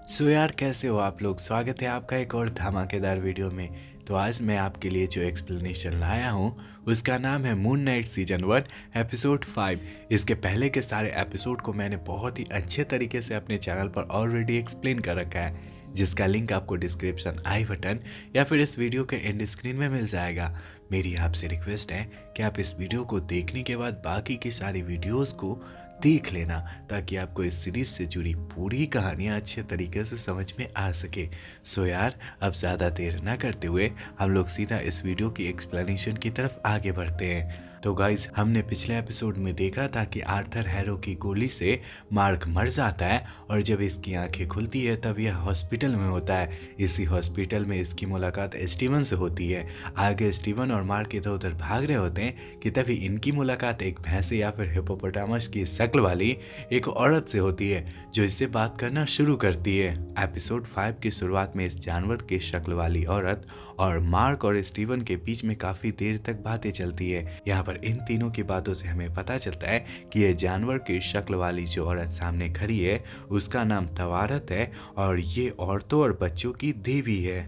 सो यार कैसे हो आप लोग। स्वागत है आपका एक और धमाकेदार वीडियो में। तो आज मैं आपके लिए जो एक्सप्लेनेशन लाया हूँ उसका नाम है मून नाइट सीजन 1 एपिसोड 5। इसके पहले के सारे एपिसोड को मैंने बहुत ही अच्छे तरीके से अपने चैनल पर ऑलरेडी एक्सप्लेन कर रखा है, जिसका लिंक आपको डिस्क्रिप्शन आई बटन या फिर इस वीडियो के एंड स्क्रीन में मिल जाएगा। मेरी आपसे रिक्वेस्ट है कि आप इस वीडियो को देखने के बाद बाकी की सारी वीडियोस को देख लेना, ताकि आपको इस सीरीज से जुड़ी पूरी कहानियाँ अच्छे तरीके से समझ में आ सके। सो यार अब ज़्यादा देर ना करते हुए हम लोग सीधा इस वीडियो की एक्सप्लेनेशन की तरफ आगे बढ़ते हैं। तो गाइज, हमने पिछले एपिसोड में देखा था कि आर्थर हैरो की गोली से मार्क मर जाता है और जब इसकी आंखें खुलती है तब यह हॉस्पिटल में होता है। इसी हॉस्पिटल में इसकी मुलाकात स्टीवन से होती है। आगे स्टीवन और मार्क इधर उधर भाग रहे होते हैं कि तभी इनकी मुलाकात एक भैंसे या फिर हिप्पोपोटामस की शक्ल वाली एक औरत से होती है, जो इससे बात करना शुरू करती है। एपिसोड 5 की शुरुआत में इस जानवर की शक्ल वाली औरत और मार्क और स्टीवन के बीच में काफी देर तक बातें चलती है। यहाँ पर इन तीनों की बातों से हमें पता चलता है कि यह जानवर की शक्ल वाली जो औरत सामने खड़ी है उसका नाम तवारत है और ये औरतों और बच्चों की देवी है।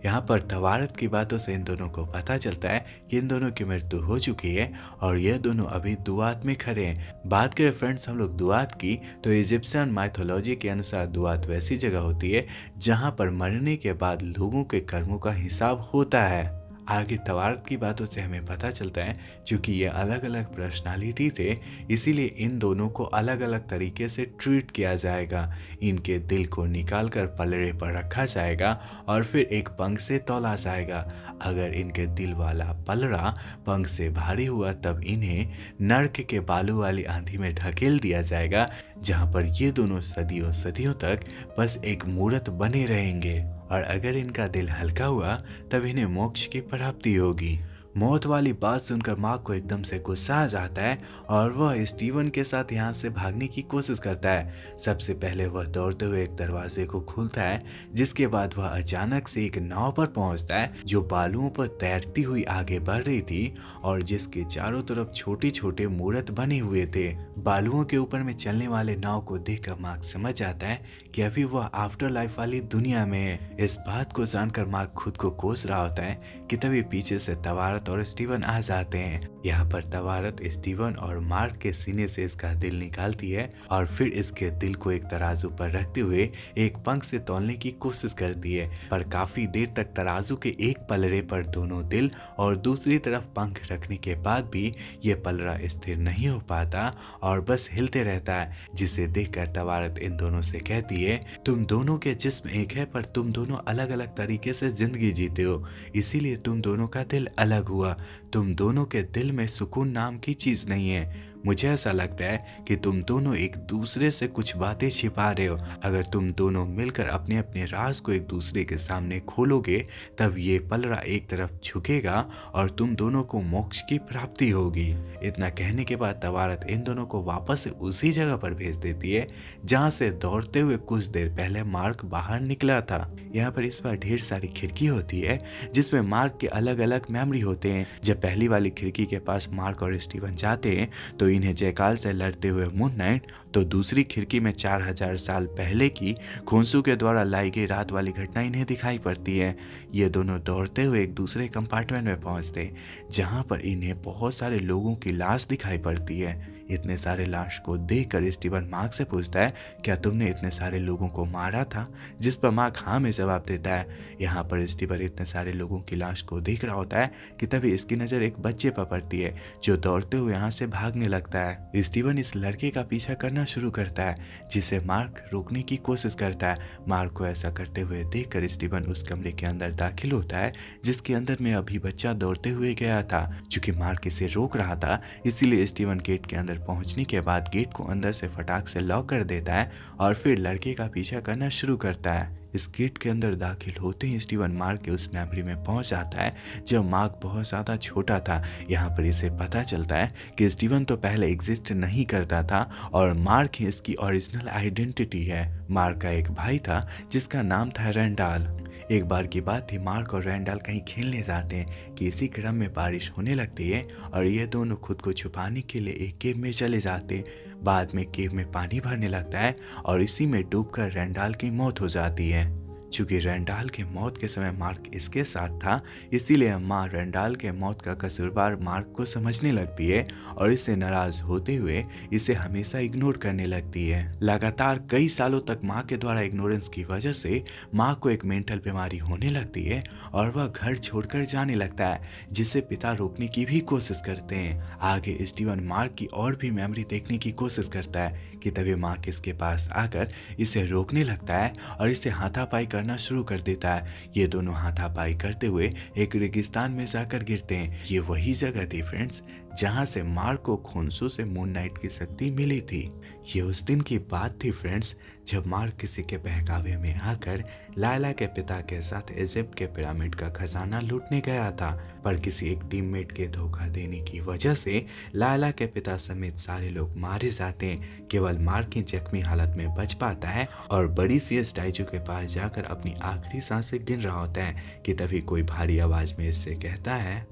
यहाँ पर तवारत की बातों से इन दोनों को पता चलता है कि इन दोनों की मृत्यु हो चुकी है और ये दोनों अभी दुआत में खड़े हैं। बात करें फ्रेंड्स हम लोग दुआत की, तो इजिप्शियन माइथोलॉजी के अनुसार दुआत वैसी जगह होती है जहाँ पर मरने के बाद लोगों के कर्मों का हिसाब होता है। आगे तवारत की बातों से हमें पता चलता है क्योंकि ये अलग अलग पर्सनालिटी थे, इसीलिए इन दोनों को अलग अलग तरीके से ट्रीट किया जाएगा। इनके दिल को निकाल कर पलड़े पर रखा जाएगा और फिर एक पंख से तौला जाएगा। अगर इनके दिल वाला पलड़ा पंख से भारी हुआ तब इन्हें नर्क के बालू वाली आंधी में ढकेल दिया जाएगा, जहाँ पर ये दोनों सदियों सदियों तक बस एक मूर्त बने रहेंगे। और अगर इनका दिल हल्का हुआ तब इन्हें मोक्ष की प्राप्ति होगी। मौत वाली बात सुनकर मार्क को एकदम से गुस्सा आ जाता है और वह स्टीवन के साथ यहाँ से भागने की कोशिश करता है। सबसे पहले वह दौड़ते हुए एक दरवाजे को खोलता है, जिसके बाद वह अचानक से एक नाव पर पहुंचता है जो बालुओं पर तैरती हुई आगे बढ़ रही थी और जिसके चारों तरफ छोटे छोटे मूर्त बने हुए थे। बालुओं के ऊपर में चलने वाले नाव को देखकर मार्क समझ जाता है कि अभी वह आफ्टर लाइफ वाली दुनिया में है। इस बात को जानकर मार्क खुद को कोस रहा होता है कि तभी पीछे से तवारत और स्टीवन आ जाते हैं। यहाँ पर तवारत स्टीवन और मार्क के सीने से इसका दिल निकालती है और फिर इसके दिल को एक तराजू पर रखते हुए एक पंख से तौलने की कोशिश करती है, पर काफी देर तक तराजू के एक पलड़े पर दोनों दिल और दूसरी तरफ पंख रखने के बाद भी ये पलड़ा स्थिर नहीं हो पाता और बस हिलते रहता है, जिसे देखकर तवारत इन दोनों से कहती है, तुम दोनों के जिस्म एक है पर तुम दोनों अलग अलग तरीके से जिंदगी जीते हो, इसीलिए तुम दोनों का दिल अलग हुआ। तुम दोनों के दिल में सुकून नाम की चीज नहीं है। मुझे ऐसा लगता है कि तुम दोनों एक दूसरे से कुछ बातें छिपा रहे हो। अगर तुम दोनों मिलकर अपने अपने राज को एक दूसरे के सामने खोलोगे तब ये पलड़ा एक तरफ झुकेगा और तुम दोनों को मोक्ष की प्राप्ति होगी। इतना कहने के बाद तवारत इन दोनों को वापस से उसी जगह पर भेज देती है जहाँ से दौड़ते हुए कुछ देर पहले मार्क बाहर निकला था। यहाँ पर इस बार ढेर सारी खिड़की होती है जिसमें मार्क के अलग अलग मेमोरी होते हैं। जब पहली वाली खिड़की के पास मार्क और स्टीवन जाते हैं तो इन्हें जयकाल से लड़ते हुए मून नाइट, तो दूसरी खिड़की में 4000 साल पहले की खोंसू के द्वारा लाई गई रात वाली घटना इन्हें दिखाई पड़ती है। ये दोनों दौड़ते हुए एक दूसरे कंपार्टमेंट में पहुंचते जहां पर इन्हें बहुत सारे लोगों की लाश दिखाई पड़ती है। इतने सारे लाश को देखकर स्टीवन मार्क से पूछता है, क्या तुमने इतने सारे लोगों को मारा था? जिस पर मार्क हाँ में जवाब देता है। यहाँ पर स्टीवन इतने सारे लोगों की लाश को देख रहा होता है कि तभी इसकी नजर एक बच्चे पर पड़ती है जो दौड़ते हुए यहाँ से भागने लगता है। स्टीवन इस लड़के का पीछा करना शुरू करता है जिसे मार्क रोकने की कोशिश करता है। मार्क को ऐसा करते हुए देखकर स्टीवन उस कमरे के अंदर दाखिल होता है जिसके अंदर में अभी बच्चा दौड़ते हुए गया था। चूंकि मार्क इसे रोक रहा था इसीलिए स्टीवन गेट के अंदर पहुंचने के बाद गेट को अंदर से फटाक से लॉक कर देता है और फिर लड़के का पीछा करना शुरू करता है। इस गेट के अंदर दाखिल होते ही स्टीवन मार्क के उस मेमोरी में पहुंच जाता है जब मार्क बहुत ज़्यादा छोटा था। यहाँ पर इसे पता चलता है कि स्टीवन तो पहले एग्जिस्ट नहीं करता था और मार्क ही इसकी ओरिजिनल आइडेंटिटी है। मार्क का एक भाई था जिसका नाम था रेंडाल। एक बार की बात थी, मार्क और रैंडल कहीं खेलने जाते हैं कि इसी क्रम में बारिश होने लगती है और ये दोनों खुद को छुपाने के लिए एक केव में चले जाते हैं। बाद में केव में पानी भरने लगता है और इसी में डूबकर रैंडल की मौत हो जाती है। चूंकि रैंडल के मौत के समय मार्क इसके साथ था, इसीलिए माँ रैंडल के मौत का कसूरवार मार्क को समझने लगती है और इससे नाराज होते हुए इसे हमेशा इग्नोर करने लगती है। लगातार कई सालों तक माँ के द्वारा इग्नोरेंस की वजह से माँ को एक मेंटल बीमारी होने लगती है और वह घर छोड़कर जाने लगता है, जिसे पिता रोकने की भी कोशिश करते हैं। आगे स्टीवन मार्क की और भी मेमोरी देखने की कोशिश करता है कि तभी मार्क इसके पास आकर इसे रोकने लगता है और इसे हाथापाई करना शुरू कर देता है। ये दोनों हाथापाई करते हुए एक रेगिस्तान में जाकर गिरते हैं। ये वही जगह थी फ्रेंड्स जहां से मार्क को खोंसू से मून नाइट की शक्ति मिली थी। ये उस दिन की बात थी फ्रेंड्स जब मार्क किसी के बहकावे में आकर लायला के पिता के साथ इजिप्ट के पिरामिड का खजाना लूटने गया था, पर किसी एक टीममेट के धोखा देने की वजह से लायला के पिता समेत सारे लोग मारे जाते हैं। केवल मार्क ही जख्मी हालत में बच पाता है और बड़ी सी स्टैचू के पास जाकर अपनी आखिरी सांसें गिन रहा होता है कि तभी कोई भारी आवाज में इससे कहता है,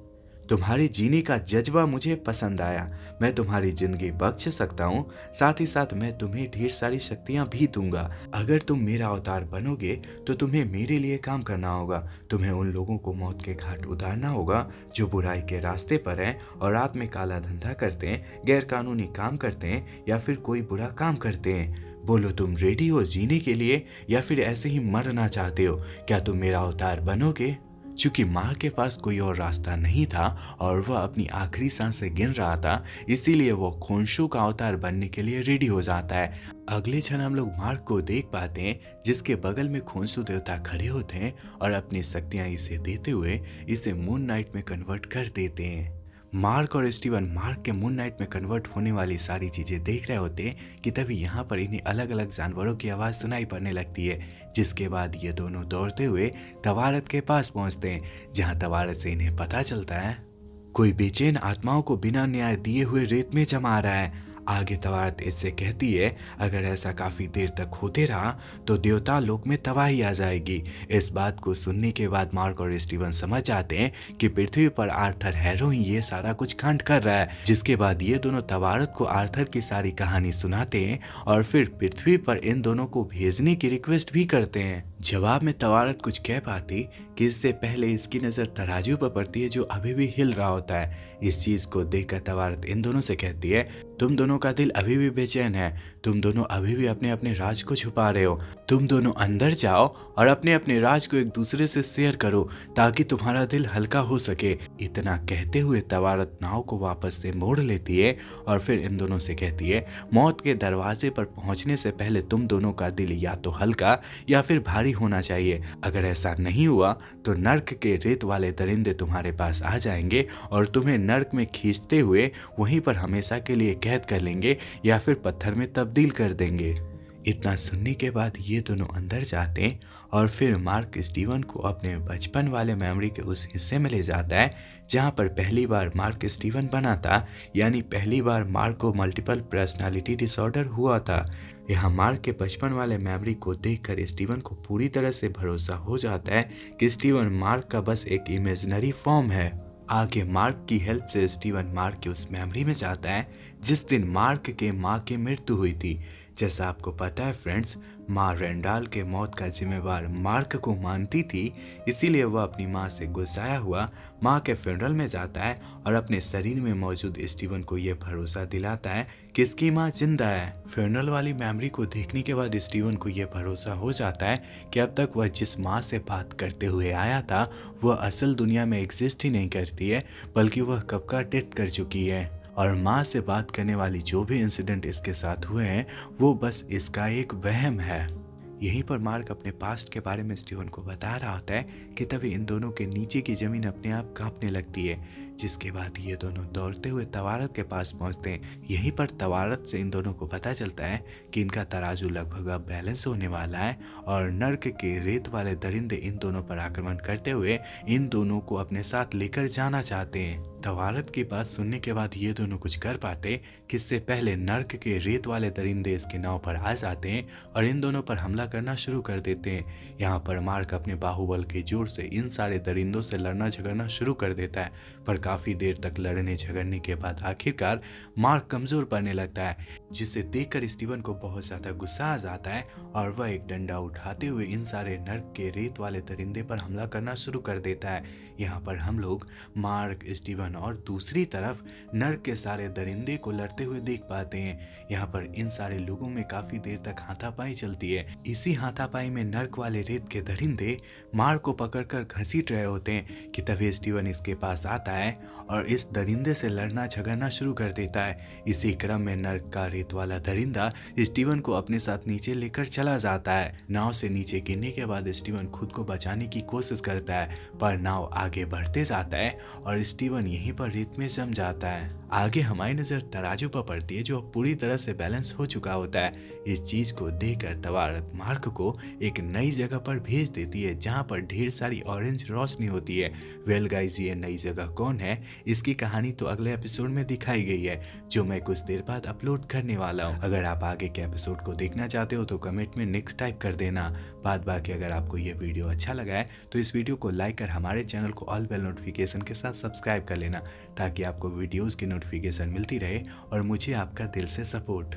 तुम्हारे जीने का जज्बा मुझे पसंद आया। मैं तुम्हारी जिंदगी बख्श सकता हूँ, साथ ही साथ मैं तुम्हें ढेर सारी शक्तियाँ भी दूंगा। अगर तुम मेरा अवतार बनोगे तो तुम्हें मेरे लिए काम करना होगा। तुम्हें उन लोगों को मौत के घाट उतारना होगा जो बुराई के रास्ते पर हैं और रात में काला धंधा करते हैं, गैर कानूनी काम करते हैं या फिर कोई बुरा काम करते हैं। बोलो, तुम रेडी हो जीने के लिए या फिर ऐसे ही मरना चाहते हो? क्या तुम मेरा अवतार बनोगे? चूंकि माँ के पास कोई और रास्ता नहीं था और वह अपनी आखिरी सांसें गिन रहा था, इसीलिए वो खोंसू का अवतार बनने के लिए रेडी हो जाता है। अगले क्षण हम लोग मार्क को देख पाते हैं जिसके बगल में खोंसू देवता खड़े होते हैं और अपनी शक्तियां इसे देते हुए इसे मून नाइट में कन्वर्ट कर देते हैं। मार्क और स्टीवन मार्क के मून नाइट में कन्वर्ट होने वाली सारी चीजें देख रहे होते हैं कि तभी यहाँ पर इन्हें अलग अलग जानवरों की आवाज सुनाई पड़ने लगती है, जिसके बाद ये दोनों दौड़ते हुए तवारत के पास पहुंचते हैं, जहाँ तवारत से इन्हें पता चलता है कोई बेचैन आत्माओं को बिना न्याय दिए हुए रेत में जमा रहा है। आगे तवारत इससे कहती है, अगर ऐसा काफी देर तक होते रहा तो देवता लोक में तबाही आ जाएगी। इस बात को सुनने के बाद मार्क और स्टीवन समझ जाते हैं कि पृथ्वी पर आर्थर हैरो ही ये सारा कुछ कांड कर रहा है। जिसके बाद ये दोनों तवारत को आर्थर की सारी कहानी सुनाते हैं और फिर पृथ्वी पर इन दोनों को भेजने की रिक्वेस्ट भी करते हैं। जवाब में तवारत कुछ कह पाती कि इससे पहले इसकी नजर तराजू पर पड़ती है जो अभी भी हिल रहा होता है। इस चीज को देखकर तवारत इन दोनों से कहती है, तुम दोनों का दिल अभी भी बेचैन है, तुम दोनों अभी भी अपने अपने राज को छुपा रहे हो। तुम दोनों अंदर जाओ और अपने अपने राज को एक दूसरे से शेयर करो ताकि तुम्हारा दिल हल्का हो सके। इतना कहते हुए तवारत नाव को वापस से मोड़ लेती है और फिर इन दोनों से कहती है, मौत के दरवाजे पर पहुंचने से पहले तुम दोनों का दिल या तो हल्का या फिर भारी होना चाहिए। अगर ऐसा नहीं हुआ तो नर्क के रेत वाले दरिंदे तुम्हारे पास आ जाएंगे और तुम्हें नर्क में खींचते हुए वहीं पर हमेशा के लिए कैद कर लेंगे या फिर पत्थर में तब्दील कर देंगे। इतना सुनने के बाद ये दोनों अंदर जाते हैं और फिर मार्क स्टीवन को अपने बचपन वाले मेमोरी के उस हिस्से में ले जाता है जहाँ पर पहली बार मार्क स्टीवन बना था, यानी पहली बार मार्क को मल्टीपल पर्सनालिटी डिसऑर्डर हुआ था। यहाँ मार्क के बचपन वाले मेमोरी को देखकर स्टीवन को पूरी तरह से भरोसा हो जाता है कि स्टीवन मार्क का बस एक इमेजिनरी फॉर्म है। आगे मार्क की हेल्प से स्टीवन मार्क के उस मेमोरी में जाता है जिस दिन मार्क के माँ की मृत्यु हुई थी। जैसा आपको पता है फ्रेंड्स, माँ रैंडल के मौत का जिम्मेवार मार्क को मानती थी, इसीलिए वह अपनी माँ से गुस्साया हुआ माँ के फ्यूनरल में जाता है और अपने शरीर में मौजूद स्टीवन को यह भरोसा दिलाता है कि इसकी माँ जिंदा है। फ्यूनरल वाली मेमोरी को देखने के बाद स्टीवन को यह भरोसा हो जाता है कि अब तक वह जिस माँ से बात करते हुए आया था वह असल दुनिया में एग्जिस्ट ही नहीं करती है, बल्कि वह कब का डेथ कर चुकी है और माँ से बात करने वाली जो भी इंसिडेंट इसके साथ हुए हैं वो बस इसका एक वहम है। यहीं पर मार्क अपने पास्ट के बारे में स्टीवन को बता रहा होता है कि तभी इन दोनों के नीचे की जमीन अपने आप कांपने लगती है। जिसके बाद ये दोनों दौड़ते हुए तवारत के पास पहुंचते हैं। यहीं पर तवारत से इन दोनों को पता चलता है कि इनका तराजू लगभग अब बैलेंस होने वाला है और नर्क के रेत वाले दरिंदे इन दोनों पर आक्रमण करते हुए इन दोनों को अपने साथ लेकर जाना चाहते हैं। तवारत की बात सुनने के बाद ये दोनों कुछ कर पाते कि इससे पहले नर्क के रेत वाले दरिंदे इसके नाव पर आ जाते हैं और इन दोनों पर हमला करना शुरू कर देते हैं। यहाँ पर मार्क अपने बाहुबल के जोर से इन सारे दरिंदों से लड़ना झगड़ना शुरू कर देता है, पर काफी देर तक लड़ने झगड़ने के बाद आखिरकार मार्क कमजोर पड़ने लगता है, जिसे देखकर स्टीवन को बहुत ज्यादा गुस्सा आ जाता है और वह एक डंडा उठाते हुए इन सारे नर्क के रेत वाले दरिंदे पर हमला करना शुरू कर देता है। यहाँ पर हम लोग मार्क, स्टीवन और दूसरी तरफ नर्क के सारे दरिंदे को लड़ते हुए देख पाते हैं। यहाँ पर इन सारे लोगों में काफी देर तक हाथापाई चलती है। इसी हाथापाई में नर्क वाले रेत के दरिंदे मार्क को पकड़कर घसीट रहे होते हैं कि तभी स्टीवन इसके पास आता है और इस दरिंदे से लड़ना झगड़ना शुरू कर देता है। इसी क्रम में नर्क का रेत वाला दरिंदा स्टीवन को अपने साथ नीचे लेकर चला जाता है। नाव से नीचे गिरने के बाद स्टीवन खुद को बचाने की कोशिश करता है, पर नाव आगे बढ़ते जाता है और स्टीवन यहीं पर रेत में जम जाता है। आगे हमारी नजर तराजू पर पड़ती है जो पूरी तरह से बैलेंस हो चुका होता है। इस चीज को देखकर तवारत मार्क को एक नई जगह पर भेज देती है जहां पर ढेर सारी ऑरेंज रोशनी होती है। वेल गाइस, ये नई जगह कौन है, इसकी कहानी तो अगले एपिसोड में दिखाई गई है जो मैं कुछ देर बाद अपलोड करने वाला हूँ। अगर आप आगे के एपिसोड को देखना चाहते हो तो कमेंट में नेक्स्ट टाइप कर देना। बात बाकी अगर आपको ये वीडियो अच्छा लगा है तो इस वीडियो को लाइक कर हमारे चैनल को ऑल बेल नोटिफिकेशन के साथ सब्सक्राइब कर लेना ताकि आपको वीडियोस की नोटिफिकेशन मिलती रहे और मुझे आपका दिल से सपोर्ट।